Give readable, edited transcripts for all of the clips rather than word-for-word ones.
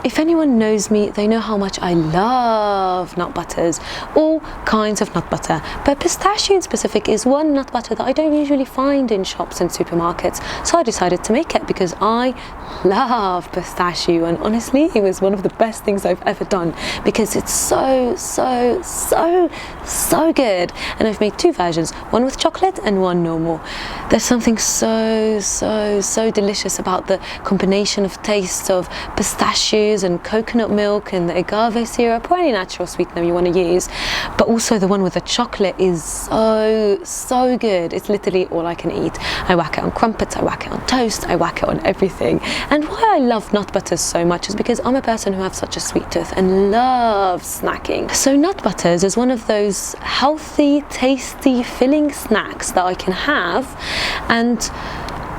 if anyone knows me, they know how much I love nut butters, all kinds of nut butter, but pistachio in specific is one nut butter that I don't usually find in shops and supermarkets, so I decided to make it because I love pistachio, and honestly it was one of the best things I've ever done because it's so good. And I've made two versions, one with chocolate and one normal. There's something so delicious about the combination of tastes of pistachios and coconut milk and the agave syrup or any natural sweetener you want to use, but also the one with the chocolate is so good. It's literally all I can eat. I whack it on crumpets, I whack it on toast, I whack it on everything. And why I love nut butters so much is because I'm a person who has such a sweet tooth and loves snacking. So nut butters is one of those healthy, tasty, filling snacks that I can have, and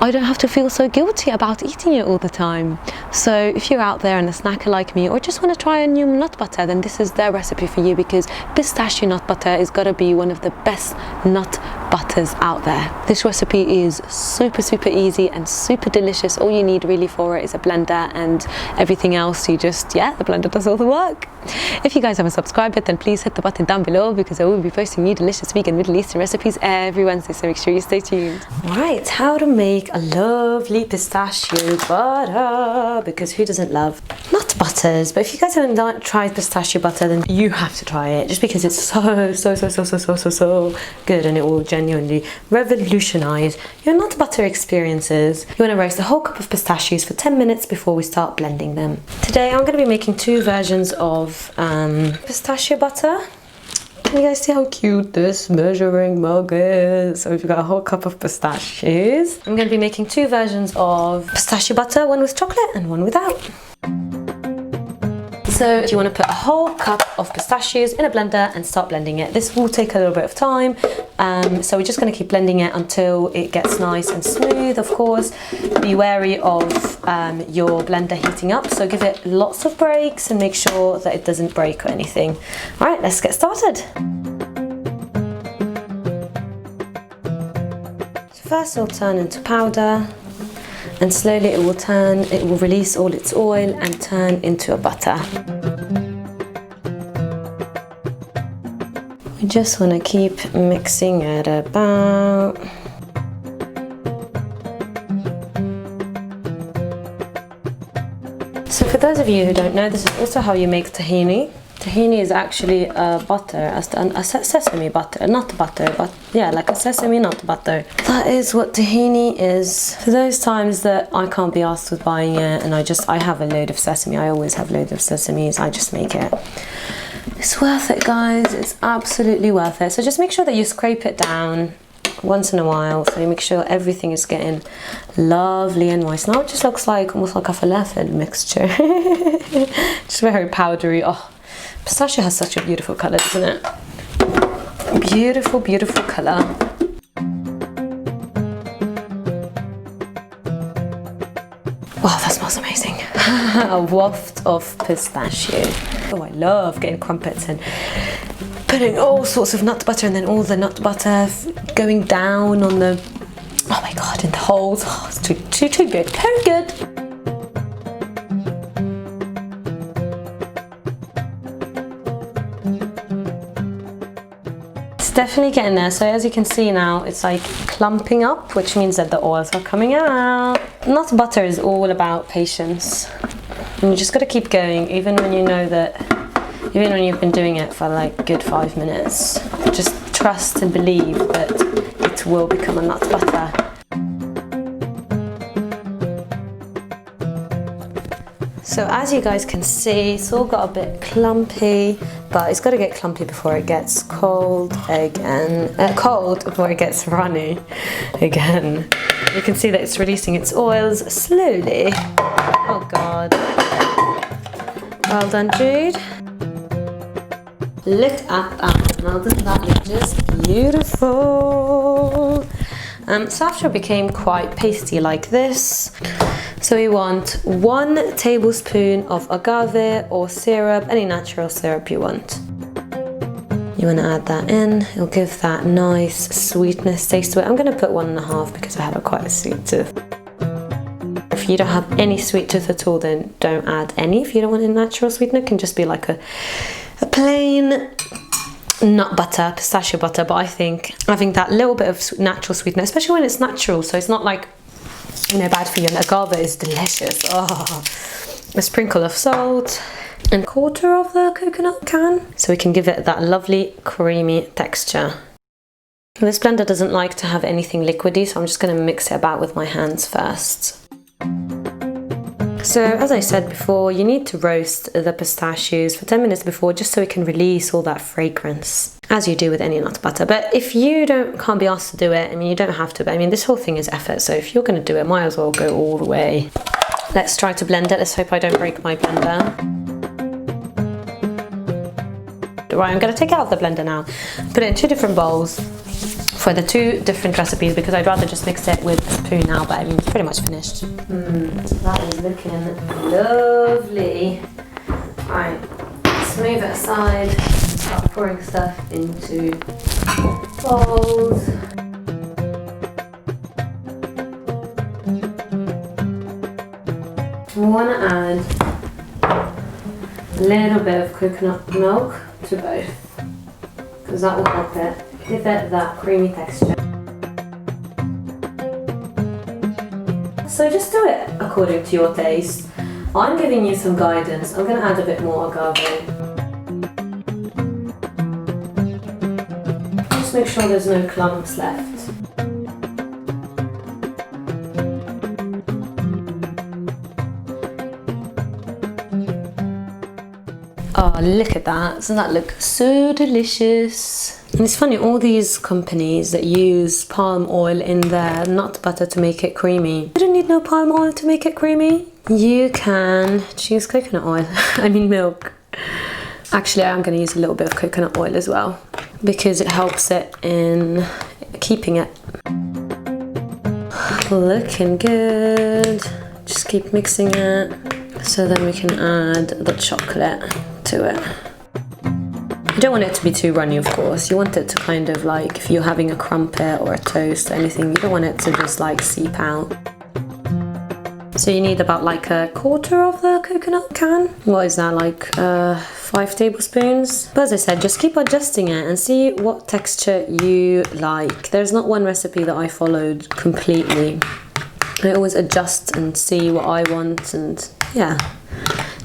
I don't have to feel so guilty about eating it all the time. So if you're out there and a snacker like me, or just want to try a new nut butter, then this is their recipe for you, because pistachio nut butter is got to be one of the best nut butters out there. This recipe is super easy and super delicious. All you need really for it is a blender, and everything else you just, the blender does all the work. If you guys haven't subscribed yet, then please hit the button down below, because I will be posting new delicious vegan Middle Eastern recipes every Wednesday, so make sure you stay tuned. Right, how to make a lovely pistachio butter, because who doesn't love nut butters? But if you guys haven't tried pistachio butter, then you have to try it, just because it's so good, and it will genuinely revolutionize your nut butter experiences. You want to roast a whole cup of pistachios for 10 minutes before we start blending them. Today I'm going to be making two versions of pistachio butter. Can you guys see how cute this measuring mug is? So we've got a whole cup of pistachios. I'm going to be making two versions of pistachio butter, one with chocolate and one without. So you want to put a whole cup of pistachios in a blender and start blending it. This will take a little bit of time, so we're just going to keep blending it until it gets nice and smooth. Of course, be wary of your blender heating up, so give it lots of breaks and make sure that it doesn't break or anything. All right, let's get started. So first it'll turn into powder, and slowly it will release all its oil and turn into a butter. We just want to keep mixing it about. So for those of you who don't know, this is also how you make tahini. Tahini is actually a butter, a sesame butter, not butter, but yeah, like a sesame nut butter. That is what tahini is. For those times that I can't be asked with buying it, and I have a load of sesame, I always have loads of sesames, I just make it. It's worth it, guys, it's absolutely worth it. So just make sure that you scrape it down once in a while, so you make sure everything is getting lovely and moist. Now it just looks like almost like a falafel mixture. Just very powdery. Oh, pistachio has such a beautiful colour, doesn't it? Beautiful colour. Wow, that smells amazing. A waft of pistachio. Oh, I love getting crumpets and putting all sorts of nut butter, and then all the nut butter going down on the, oh my god, in the holes. Oh, it's too good, too good. Definitely getting there. So as you can see now, it's like clumping up, which means that the oils are coming out. Nut butter is all about patience, and you just got to keep going, even when you know that, even when you've been doing it for like a good 5 minutes. Just trust and believe that it will become a nut butter. So as you guys can see, it's all got a bit clumpy, but it's got to get clumpy before it gets cold again. Cold before it gets runny again. You can see that it's releasing its oils slowly. Oh god. Well done, Jude. Look at that. Now doesn't that look just beautiful? So after it became quite pasty like this, so we want 1 tablespoon of agave or syrup, any natural syrup you want. You want to add that in, it'll give that nice sweetness taste to it. I'm going to put 1.5 because I have quite a sweet tooth. if you don't have any sweet tooth at all, then don't add any. If you don't want a natural sweetener, it can just be like a plain nut butter, pistachio butter. But I think having that little bit of natural sweetener, especially when it's natural, so it's not like, you know, bad for you. And agave is delicious. Oh, a sprinkle of salt and 1/4 of the coconut can, so we can give it that lovely creamy texture. This blender doesn't like to have anything liquidy, so I'm just going to mix it about with my hands first. So as I said before, you need to roast the pistachios for 10 minutes before, just so it can release all that fragrance, as you do with any nut butter. But if you can't be asked to do it, I mean, you don't have to, but I mean, this whole thing is effort, so if you're going to do it, might as well go all the way. Let's try to blend it. Let's hope I don't break my blender. Right, I'm going to take it out of the blender now, put it in 2 different bowls for the 2 different recipes, because I'd rather just mix it with a spoon now, but I mean, it's pretty much finished. That is looking lovely. Right, let's move it aside and start pouring stuff into bowls. We want to add a little bit of coconut milk to both, because that will help it give it that creamy texture. So just do it according to your taste. I'm giving you some guidance. I'm going to add a bit more agave. Just make sure there's no clumps left. Oh, look at that. Doesn't that look so delicious? And it's funny, all these companies that use palm oil in their nut butter to make it creamy. You don't need no palm oil to make it creamy. You can choose coconut oil. I mean milk. Actually, I'm going to use a little bit of coconut oil as well, because it helps it in keeping it. Looking good. Just keep mixing it. So then we can add the chocolate to it. You don't want it to be too runny, of course. You want it to kind of like, if you're having a crumpet or a toast or anything, you don't want it to just like seep out. So you need about like 1/4 of the coconut can. What is that, like 5 tablespoons? But as I said, just keep adjusting it and see what texture you like. There's not one recipe that I followed completely. I always adjust and see what I want, and yeah,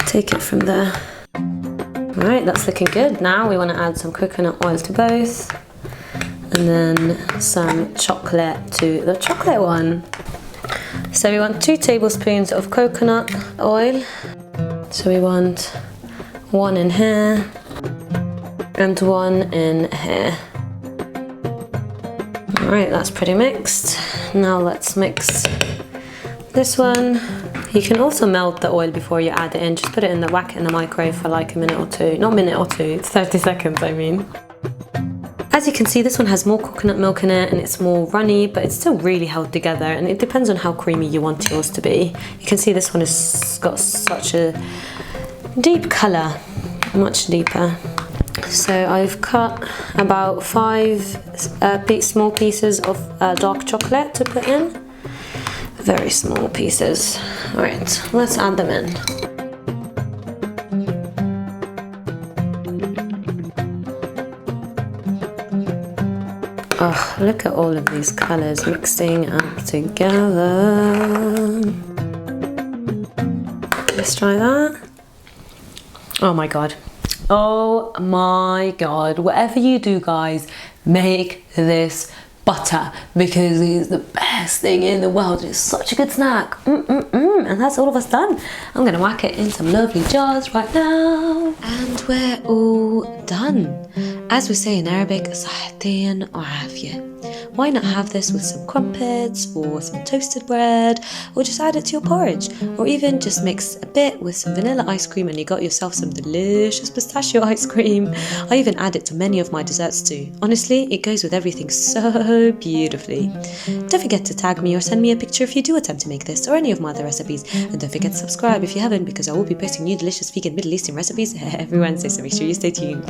take it from there. Alright, that's looking good. Now we want to add some coconut oil to both, and then some chocolate to the chocolate one. So we want 2 tablespoons of coconut oil. So we want 1 in here and 1 in here. Alright, that's pretty mixed. Now let's mix this one. You can also melt the oil before you add it in. Just put it in the whack it in the microwave for like a minute or 2. Not a minute or 2, it's 30 seconds I mean. As you can see, this one has more coconut milk in it and it's more runny, but it's still really held together, and it depends on how creamy you want yours to be. You can see this one has got such a deep colour, much deeper. So I've cut about 5 small pieces of dark chocolate to put in. Very small pieces. Alright, let's add them in. Oh, look at all of these colours mixing up together. Let's try that. Oh my god. Oh my god. Whatever you do, guys, make this butter, because it's the best thing in the world. It's such a good snack. And that's all of us done. I'm gonna whack it in some lovely jars right now. And we're all done. As we say in Arabic, صحتين وعافية. Why not have this with some crumpets or some toasted bread, or just add it to your porridge, or even just mix a bit with some vanilla ice cream and you got yourself some delicious pistachio ice cream. I even add it to many of my desserts too. Honestly, it goes with everything so beautifully. Don't forget to tag me or send me a picture if you do attempt to make this or any of my other recipes, and don't forget to subscribe if you haven't, because I will be posting new delicious vegan Middle Eastern recipes every Wednesday, so make sure you stay tuned.